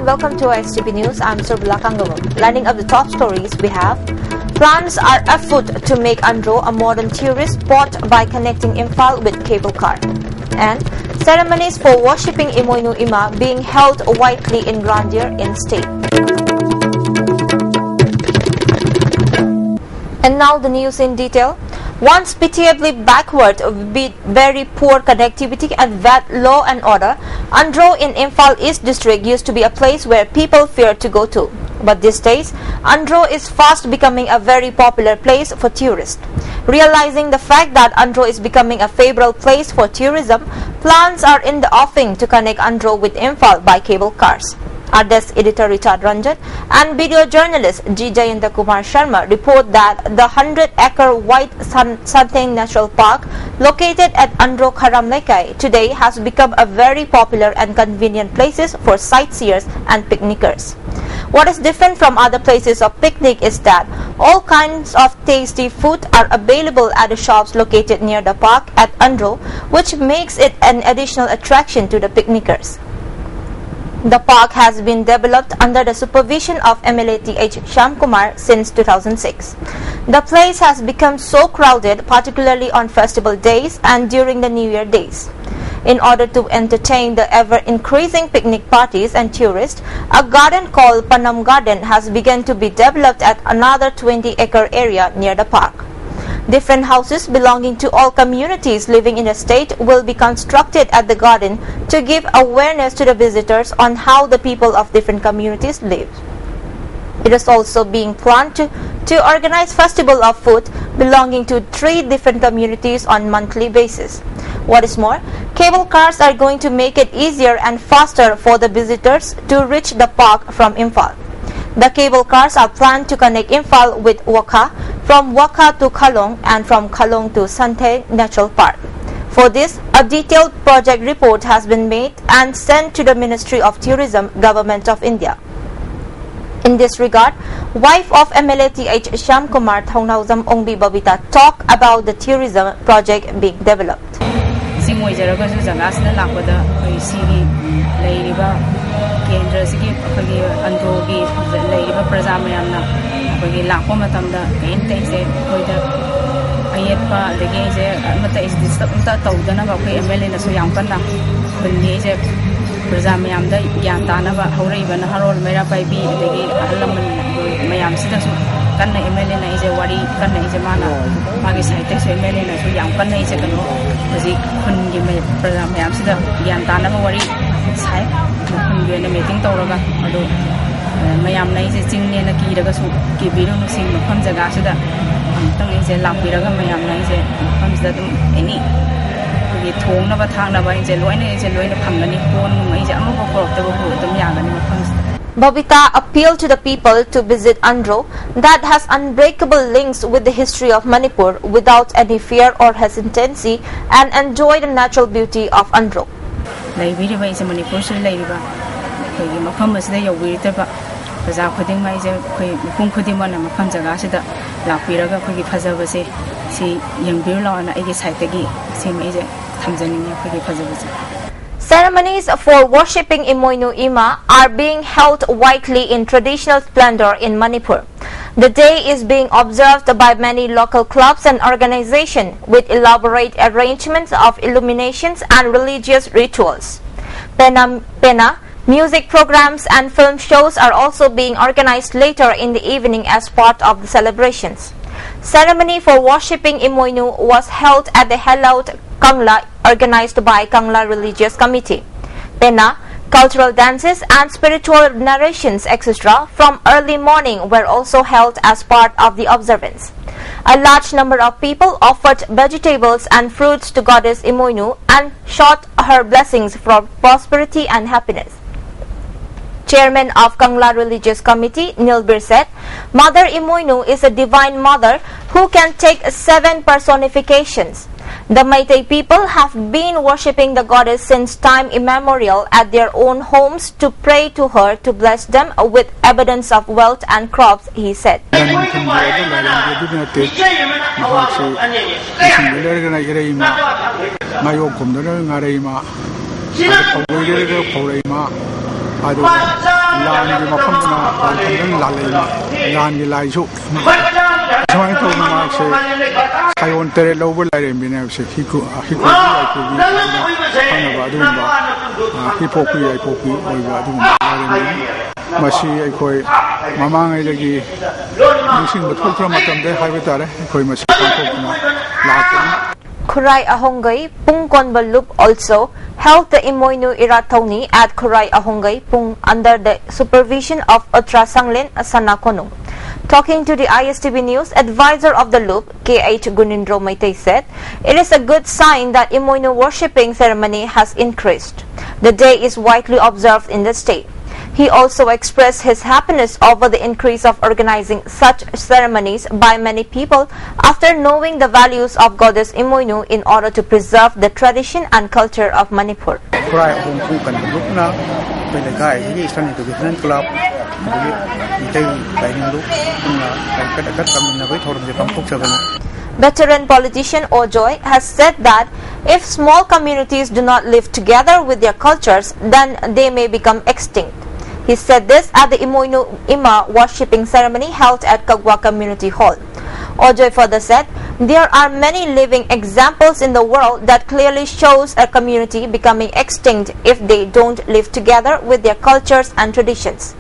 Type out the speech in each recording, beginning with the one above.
and welcome to ISTV News. I'm Surbula Kangarum. Lining up the top stories, we have plans are afoot to make Andro a modern tourist spot by connecting Imphal with cable car, and ceremonies for worshipping Imoinu Ima being held widely in grandeur in state. And now the news in detail. Once pitiably backward with very poor connectivity and bad law and order, Andro in Imphal East District used to be a place where people feared to go to. But these days, Andro is fast becoming a very popular place for tourists. Realizing the fact that Andro is becoming a favorable place for tourism, plans are in the offing to connect Andro with Imphal by cable cars. Our desk editor Richard Ranjan and video journalist G. Jayendra Kumar Sharma report that the 100-acre White Santeng Natural Park located at Andro Karamlekai today has become a very popular and convenient places for sightseers and picnickers. What is different from other places of picnic is that all kinds of tasty food are available at the shops located near the park at Andro, which makes it an additional attraction to the picnickers. The park has been developed under the supervision of MLA T.H. Shyamkumar since 2006. The place has become so crowded, particularly on festival days and during the New Year days. In order to entertain the ever-increasing picnic parties and tourists, a garden called Panam Garden has begun to be developed at another 20-acre area near the park. Different houses belonging to all communities living in the state will be constructed at the garden to give awareness to the visitors on how the people of different communities live. It is also being planned to organize festival of food belonging to 3 different communities on monthly basis. What is more, cable cars are going to make it easier and faster for the visitors to reach the park from Imphal. The cable cars are planned to connect Imphal with Waka, from Waka to Kalong, and from Kalong to Santeng Natural Park. For this, a detailed project report has been made and sent to the Ministry of Tourism, Government of India. In this regard, wife of MLA T.H. Shyamkumar Thaunawjam Ongbi Babita talked about the tourism project being developed. Kendra sigi apagi Andro gi leiba praja mayamna apagi lakpa matamda ente se koida ayetpa dege je amata is disturb ta tawdana ba kai MLA na so yam kanna bunni je praja mayamda yan tana ba hauraiba na harol mera pai bi dege halaman mayam sida so kanna MLA na ije wari kanna ije mana magi saite so MLA na so yam kanna ije kano baji khungi me praja mayam sida yan tana ba wari sai khungi na meeting tawraga ado mayam na ije chingne na ki daga su ki biru no sing kham jaga sida tang ije lapiraga mayam na ije kham sida dum eni ki thong na ba thang na ba ije loina phamgani kon ije amu ko korok ta bo dum yagani kham. Babita appealed to the people to visit Andro that has unbreakable links with the history of Manipur without any fear or hesitancy and enjoy the natural beauty of Andro. Laibiriba is a Manipur Laiba, Macamas de Yawitaba, Baza Pudding Maja, Punkudimon and Makanjagasida, La Piraga, Puggy Pazavase, see young Birla and Agis Haitagi, see Major Tanzania, Puggy Pazavase. Ceremonies for worshipping Imoinu Ima are being held widely in traditional splendor in Manipur. The day is being observed by many local clubs and organizations with elaborate arrangements of illuminations and religious rituals. Pena, music programs and film shows are also being organized later in the evening as part of the celebrations. Ceremony for worshipping Imoinu was held at the hallowed Kangla organized by Kangla Religious Committee. Pena, cultural dances and spiritual narrations etc. from early morning were also held as part of the observance. A large number of people offered vegetables and fruits to Goddess Imoinu and sought her blessings for prosperity and happiness. Chairman of Kangla Religious Committee, Nilbir said, Mother Imoinu is a divine mother who can take 7 personifications. The Meitei people have been worshipping the goddess since time immemorial at their own homes to pray to her to bless them with evidence of wealth and crops, he said. Land Mapamana, Land Lijo. Trying to say, I won't tell it over like him, he could be Hipoki, Mashi, I call Mamma, using the program of the Habitat, Koimas, Kurai Ahongay, Pung Konbalup also held the Imoinu Iratoni at Kurai Ahongay, Pung under the supervision of Utra Sanglin Sanakonung. Talking to the ISTV News, advisor of the loop, K.H. Gunindro Maitay said, it is a good sign that Imoinu worshipping ceremony has increased. The day is widely observed in the state. He also expressed his happiness over the increase of organizing such ceremonies by many people after knowing the values of Goddess Imoinu in order to preserve the tradition and culture of Manipur. Veteran politician Ojoy has said that if small communities do not live together with their cultures, then they may become extinct. He said this at the Imoinu Ima worshipping ceremony held at Kagwa Community Hall. Ojoy further said, there are many living examples in the world that clearly shows a community becoming extinct if they don't live together with their cultures and traditions.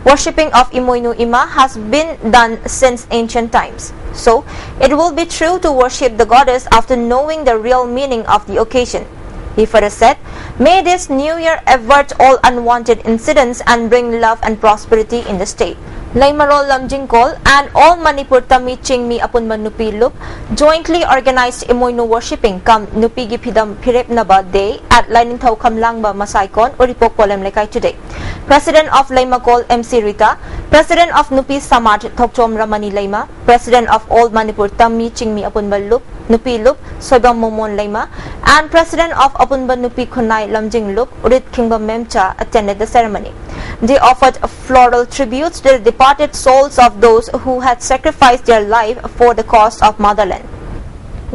Worshipping of Imoinu Ima has been done since ancient times. So, it will be true to worship the goddess after knowing the real meaning of the occasion. He further said, may this new year avert all unwanted incidents and bring love and prosperity in the state. Laimarol Lamjingkol and all Manipur Tami Chingmi Apunman Nupi Lup jointly organized Imoinu worshipping kam Nupigi Pidam Pirepnaba Day at Lainintau Kamlangba Masaikon Uripok Polem Lekay today. President of Laimakol MC Rita, President of Nupi Samaj Tokchom Ramani Laima, President of all Manipur Tami Chingmi Apunban Lup, Nupi Lup, Soibam Momon Laima, and President of Apunban Nupi Kunai Lamjing Lup, Urit Kingbam Memcha attended the ceremony. They offered floral tributes to the departed souls of those who had sacrificed their life for the cause of motherland.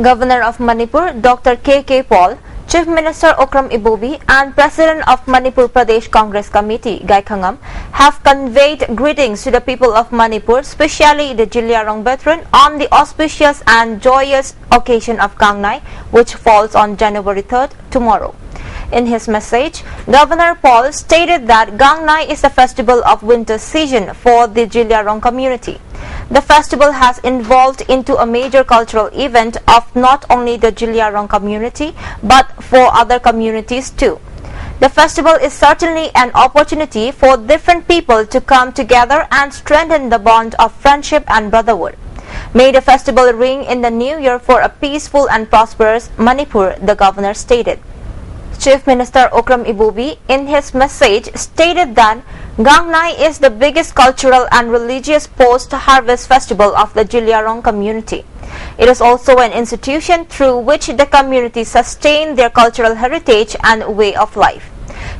Governor of Manipur, Dr. K.K. Paul, Chief Minister Okram Ibobi and President of Manipur Pradesh Congress Committee, Gai Khangam, have conveyed greetings to the people of Manipur, especially the Jiliarong veteran, on the auspicious and joyous occasion of Gangnai, which falls on January 3rd, tomorrow. In his message, Governor Paul stated that Gangnai is a festival of winter season for the Jiliarong community. The festival has evolved into a major cultural event of not only the Jiliarong community but for other communities too. The festival is certainly an opportunity for different people to come together and strengthen the bond of friendship and brotherhood. May the festival ring in the new year for a peaceful and prosperous Manipur, the governor stated. Chief Minister Okram Ibobi, in his message, stated that Gangnai is the biggest cultural and religious post-harvest festival of the Jiliarong community. It is also an institution through which the community sustain their cultural heritage and way of life.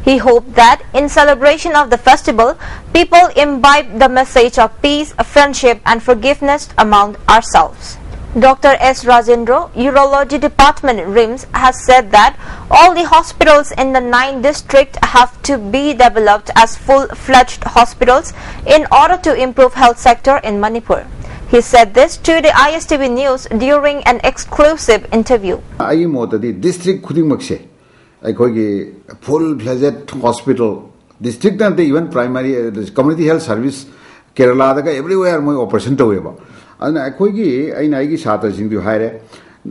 He hoped that in celebration of the festival, people imbibe the message of peace, friendship and forgiveness among ourselves. Dr. S. Rajendra, Urology Department, RIMS, has said that all the hospitals in the 9 districts have to be developed as full-fledged hospitals in order to improve health sector in Manipur. He said this to the ISTV News during an exclusive interview. District full-fledged hospital, district and even primary community health service, Kerala, everywhere operation to and Akogi, Ainaigi Sata Jindu Hire,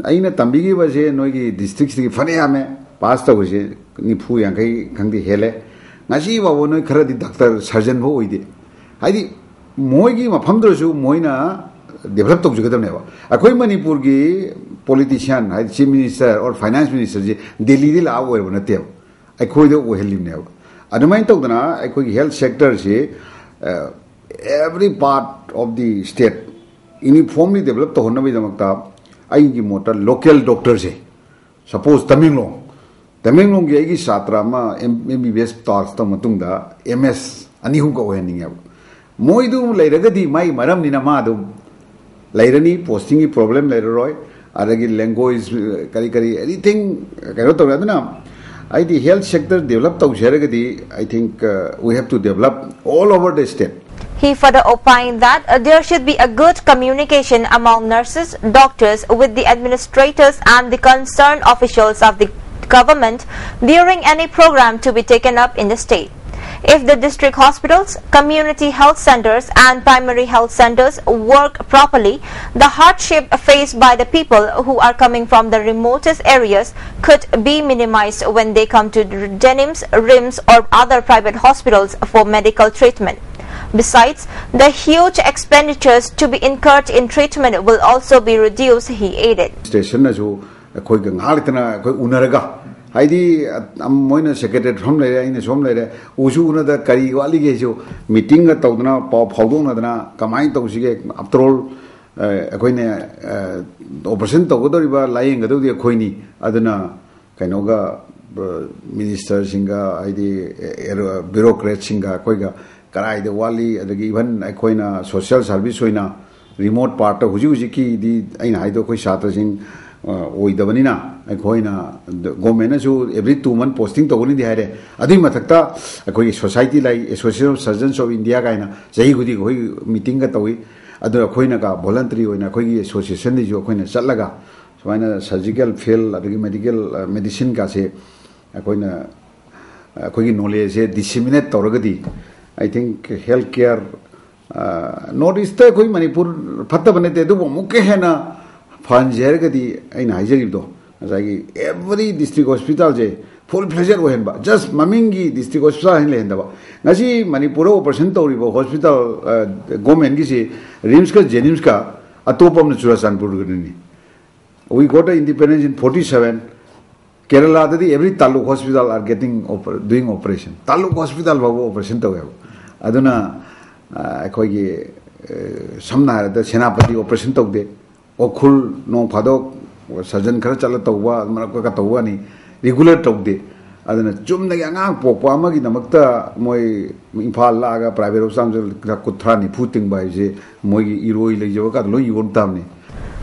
Aina Tambigi was a Nogi district, Faniame, Pasta was a Nipu Yankai, Kandi Hele, Najiva Wono Karadi Doctor Sergeant Voidi. I did Moigi Mapamdrosu, Moina, developed of Jugataneva. Akoi Manipurgi politician, Chief Minister or Finance Minister, they lead the hour on a tail. I call the Ohelim never. At the mind of the Akoi health sector, every part of the state. Uniformly developed the Honavi Damakta, Aigi Motor, local doctors. Suppose Tamilong Yagi Satrama, MBBS talks to Matunda, MS, Anihuko ending up. Moidum Lairagadi, my Madam Ninamadu, Lairani, posting a problem later, Aragi Lengo is Karikari, anything, Karoto Radana. the health sector develop I think we have to develop all over the state. He further opined that there should be a good communication among nurses, doctors, with the administrators and the concerned officials of the government during any program to be taken up in the state. If the district hospitals, community health centers and primary health centers work properly, the hardship faced by the people who are coming from the remotest areas could be minimized when they come to denims, RIMS or other private hospitals for medical treatment. Besides, the huge expenditures to be incurred in treatment will also be reduced, he added. Haidi moina secretary from lere ina som lere usu una da kari wali ge jo meeting ga tawdna paw phawdong na dana kamai tawsige after all akoine operation tawgodoriba lying ga dodi akoini aduna kainoga minister singa haidi bureaucrat singa koiga karai de wali adagi even akoina social service hoina remote part huji huji ki di aina haido koi satra sing oidabanina akoina government su every 2 month posting togoni di haire adi mathakta akoi society like association of surgeons of india kaina jahi gudi koi meeting ga tawi adu akoina ka voluntary hoina koi association di jo akoina chatlaga soina surgical field adi medical medicine ka se akoina koi knowledge disseminate toragadi I think healthcare notice ta koi manipur phatta banete du mukke hena Fanjergadi in Hijerido, as I every district hospital, full pleasure Wahenba, just Mamingi district hospital in Lendava. Nasi Manipuro Percento hospital, Gomen Gisi, Rimska, Jenimska, Atopam Naturasan Purgani. We got independence in 47. Kerala, every Taluk hospital are doing operation. Taluk hospital operation to Aduna Kogi Samna, the Senapati operation to Okul no padok surgeon kara chala tawwa marako ka tawwa ni regular tawde adana chum na yang pokwa amagi namakta moi imphal laga private hospital ka kuthra ni phuting bai je moi iroi lejo ka lo yun tamni.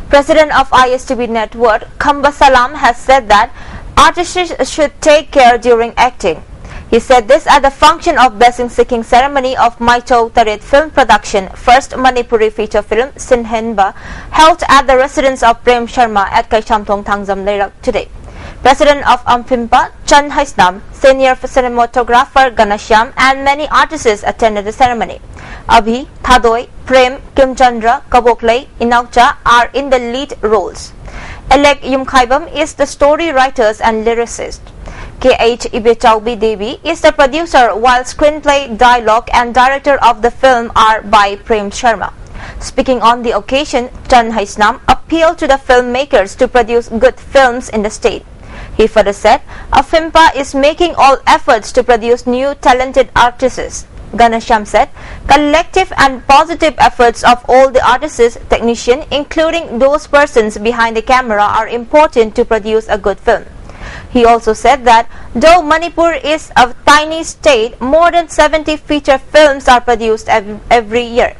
President of ISTV network Khamba Salam has said that artists should take care during acting. He said this at the function of blessing-seeking ceremony of Maito Tarit film production, first Manipuri feature film Sinhenba, held at the residence of Prem Sharma at Kaichamthong Thangzam Leirak today. President of Ampimpa, Chan Haisnam, senior cinematographer Ganashyam and many artists attended the ceremony. Abhi, Thadoi, Prem, Kimchandra, Kaboklei, Inaucha are in the lead roles. Elek Yumkhaibam is the story writer and lyricist. K.H. Ibechaubi Devi is the producer, while screenplay, dialogue and director of the film are by Prem Sharma. Speaking on the occasion, Chan Haisnam appealed to the filmmakers to produce good films in the state. He further said, Afimpa is making all efforts to produce new talented artists. Ganasham said, collective and positive efforts of all the artists, technicians, including those persons behind the camera, are important to produce a good film. He also said that though Manipur is a tiny state, more than 70 feature films are produced every year.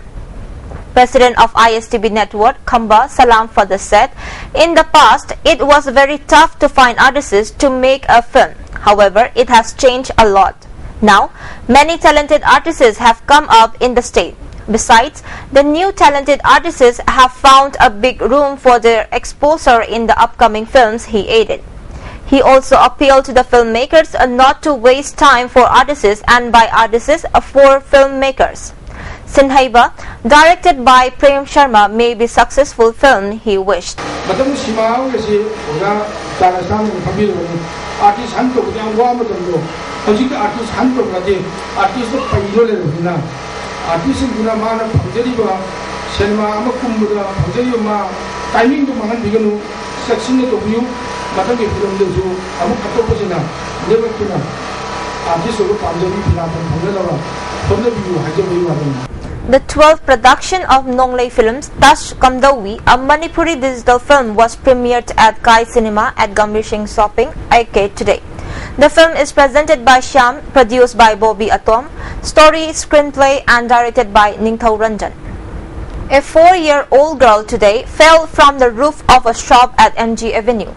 President of ISTV network Khamba Salam further said, in the past it was very tough to find artists to make a film. However, it has changed a lot. Now, many talented artists have come up in the state. Besides, the new talented artists have found a big room for their exposure in the upcoming films, he added. He also appealed to the filmmakers not to waste time for artists and by artists for filmmakers. Sinhaiba, directed by Prem Sharma, may be successful film he wished. The 12th production of Nonglei Films, Tash Kamdawi, a Manipuri digital film, was premiered at Kai Cinema at Gambhir Singh Shopping Arcade today. The film is presented by Shyam, produced by Bobby Atom, story, screenplay and directed by Ningthau Ranjan. A 4-year-old girl today fell from the roof of a shop at MG Avenue.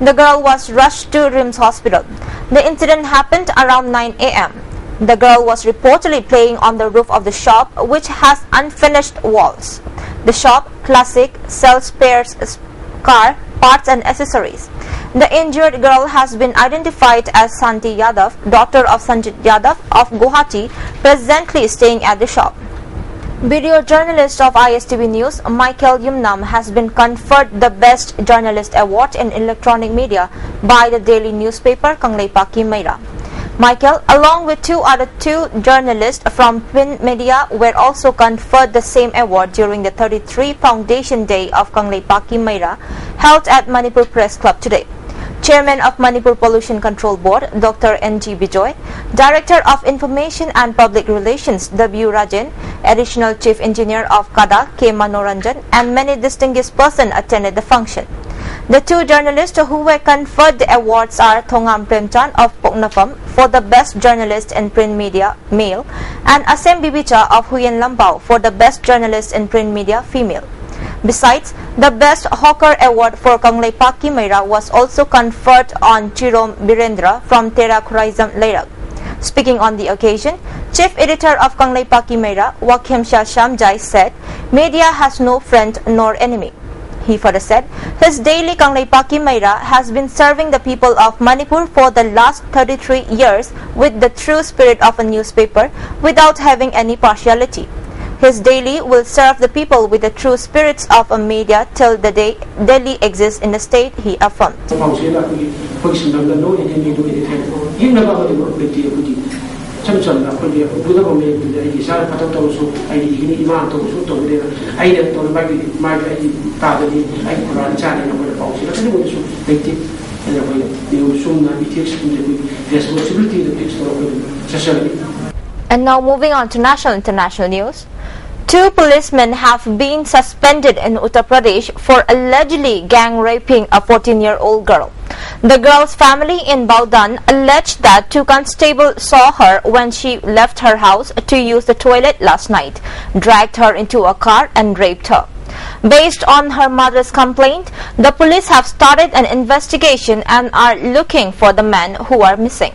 The girl was rushed to RIMS Hospital. The incident happened around 9 a.m. The girl was reportedly playing on the roof of the shop, which has unfinished walls. The shop, Classic, sells spares, car parts and accessories. The injured girl has been identified as Santi Yadav, daughter of Sanjit Yadav of Guwahati, presently staying at the shop. Video journalist of ISTV News, Michael Yumnam, has been conferred the Best Journalist Award in Electronic Media by the daily newspaper Kangleipa Meira. Michael, along with two journalists from print media, were also conferred the same award during the 33 Foundation Day of Kangleipa Meira, held at Manipur Press Club today. Chairman of Manipur Pollution Control Board, Dr. N.G. Bijoy, Director of Information and Public Relations, W. Rajan, Additional Chief Engineer of KADA, K. Manoranjan, and many distinguished persons attended the function. The two journalists who were conferred the awards are Thongam Premchan of Poknafam for the Best Journalist in Print Media, male, and Asem Bibicha of Huyen Lambao for the Best Journalist in Print Media, female. Besides, the Best Hawker Award for Kangleipa Meira was also conferred on Chirom Birendra from Tera Khuraizam Leirag. Speaking on the occasion, Chief Editor of Kangleipa Meira, Wakim Shah Shamjai, said, "Media has no friend nor enemy." He further said, his daily Kangleipa Meira has been serving the people of Manipur for the last 33 years with the true spirit of a newspaper without having any partiality. His daily will serve the people with the true spirits of a media till the day Delhi exists in the state, he affirmed. And now moving on to national and international news. Two policemen have been suspended in Uttar Pradesh for allegedly gang raping a 14-year-old girl. The girl's family in Baudan alleged that two constables saw her when she left her house to use the toilet last night, dragged her into a car and raped her. Based on her mother's complaint, the police have started an investigation and are looking for the men who are missing.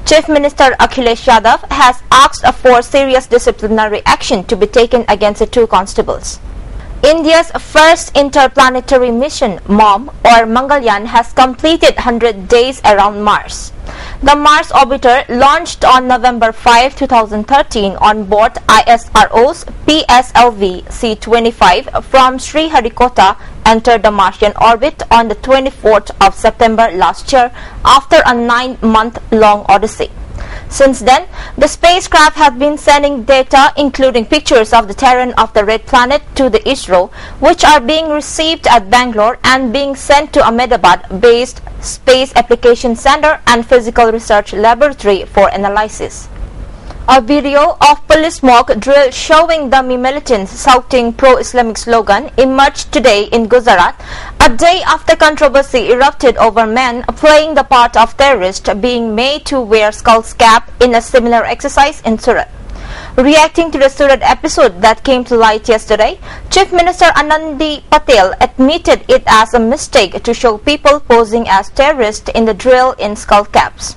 Chief Minister Akhilesh Yadav has asked for serious disciplinary action to be taken against the two constables. India's first interplanetary mission, MOM, or Mangalyaan, has completed 100 days around Mars. The Mars orbiter launched on November 5, 2013 on board ISRO's PSLV C-25 from Sriharikota, entered the Martian orbit on the 24th of September last year after a 9-month-long odyssey. Since then, the spacecraft has been sending data including pictures of the terrain of the red planet to the ISRO, which are being received at Bangalore and being sent to Ahmedabad-based Space Application Center and Physical Research Laboratory for analysis. A video of police mock drill showing the militants shouting pro-Islamic slogan emerged today in Gujarat, a day after controversy erupted over men playing the part of terrorists being made to wear skull's cap in a similar exercise in Surat. Reacting to the Surat episode that came to light yesterday, Chief Minister Anandi Patel admitted it as a mistake to show people posing as terrorists in the drill in skull caps.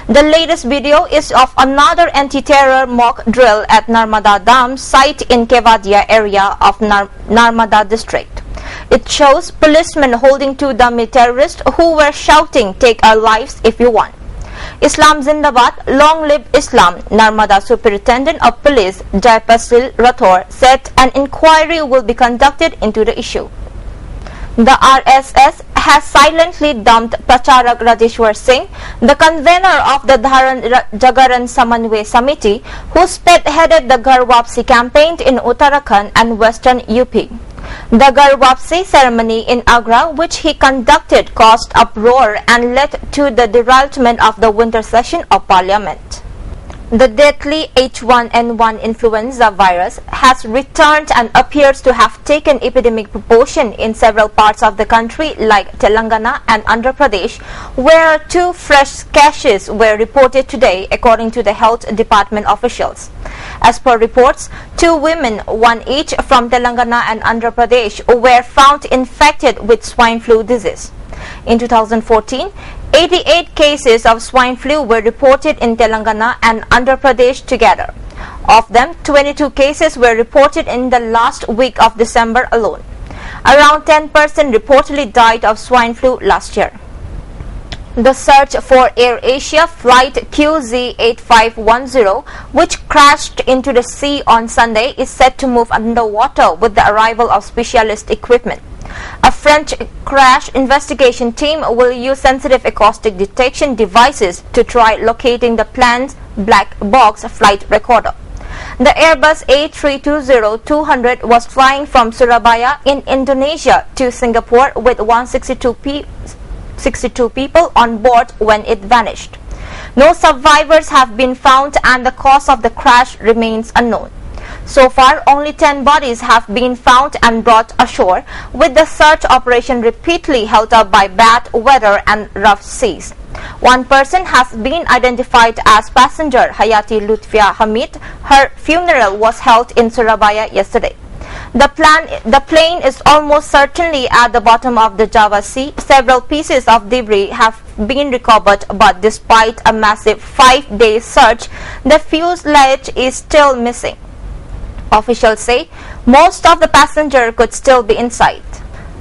The latest video is of another anti-terror mock drill at Narmada Dam site in Kevadia area of Narmada district. It shows policemen holding two dummy terrorists who were shouting, "Take our lives if you want." Islam Zindabad, long live Islam, Narmada Superintendent of Police Jaipasil Rathore said an inquiry will be conducted into the issue. The RSS has silently dumped Pracharak Rajeshwar Singh, the convener of the Dharan Jagaran Samanway Samiti, who spearheaded the Ghar Wapsi campaign in Uttarakhand and western UP. The Ghar Wapsi ceremony in Agra, which he conducted, caused uproar and led to the derailment of the winter session of Parliament. The deadly H1N1 influenza virus has returned and appears to have taken epidemic proportion in several parts of the country like Telangana and Andhra Pradesh, where two fresh cases were reported today according to the health department officials. As per reports, two women, one each from Telangana and Andhra Pradesh, were found infected with swine flu disease. In 2014, 88 cases of swine flu were reported in Telangana and Andhra Pradesh together. Of them, 22 cases were reported in the last week of December alone. Around 10% reportedly died of swine flu last year. The search for AirAsia flight QZ8510, which crashed into the sea on Sunday, is set to move underwater with the arrival of specialist equipment. A French crash investigation team will use sensitive acoustic detection devices to try locating the plane's black box flight recorder. The Airbus A320-200 was flying from Surabaya in Indonesia to Singapore with 162 people on board when it vanished. No survivors have been found and the cause of the crash remains unknown. So far, only 10 bodies have been found and brought ashore, with the search operation repeatedly held up by bad weather and rough seas. One person has been identified as passenger Hayati Lutfia Hamid. Her funeral was held in Surabaya yesterday. The plane is almost certainly at the bottom of the Java Sea. Several pieces of debris have been recovered, but despite a massive 5-day search, the fuselage is still missing. Officials say most of the passengers could still be inside.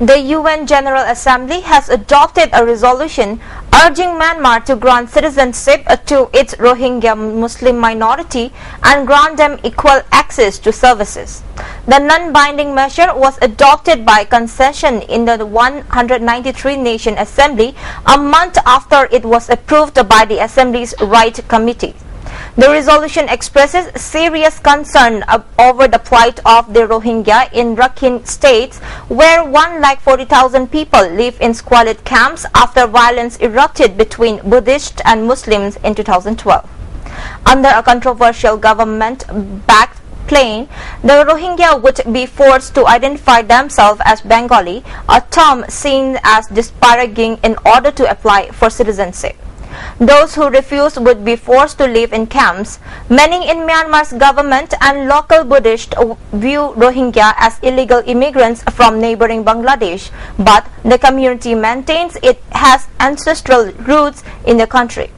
The UN General Assembly has adopted a resolution urging Myanmar to grant citizenship to its Rohingya Muslim minority and grant them equal access to services. The non-binding measure was adopted by concession in the 193-nation Assembly a month after it was approved by the Assembly's Right Committee. The resolution expresses serious concern over the plight of the Rohingya in Rakhine State, where 140,000 people live in squalid camps after violence erupted between Buddhists and Muslims in 2012. Under a controversial government-backed plan, the Rohingya would be forced to identify themselves as Bengali, a term seen as disparaging in order to apply for citizenship. Those who refuse would be forced to live in camps. Many in Myanmar's government and local Buddhists view Rohingya as illegal immigrants from neighboring Bangladesh, but the community maintains it has ancestral roots in the country.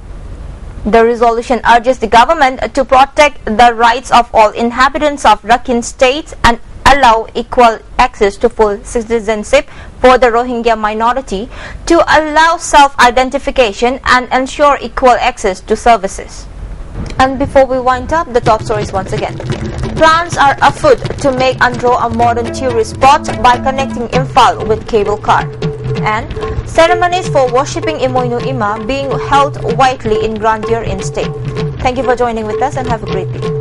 The resolution urges the government to protect the rights of all inhabitants of Rakhine State and allow equal access to full citizenship for the Rohingya minority, to allow self-identification and ensure equal access to services. And before we wind up, the top stories once again. Plans are afoot to make Andhra a modern tourist spot by connecting Imphal with cable car. And ceremonies for worshipping Imoinu Ima being held widely in grandeur in state. Thank you for joining with us and have a great day.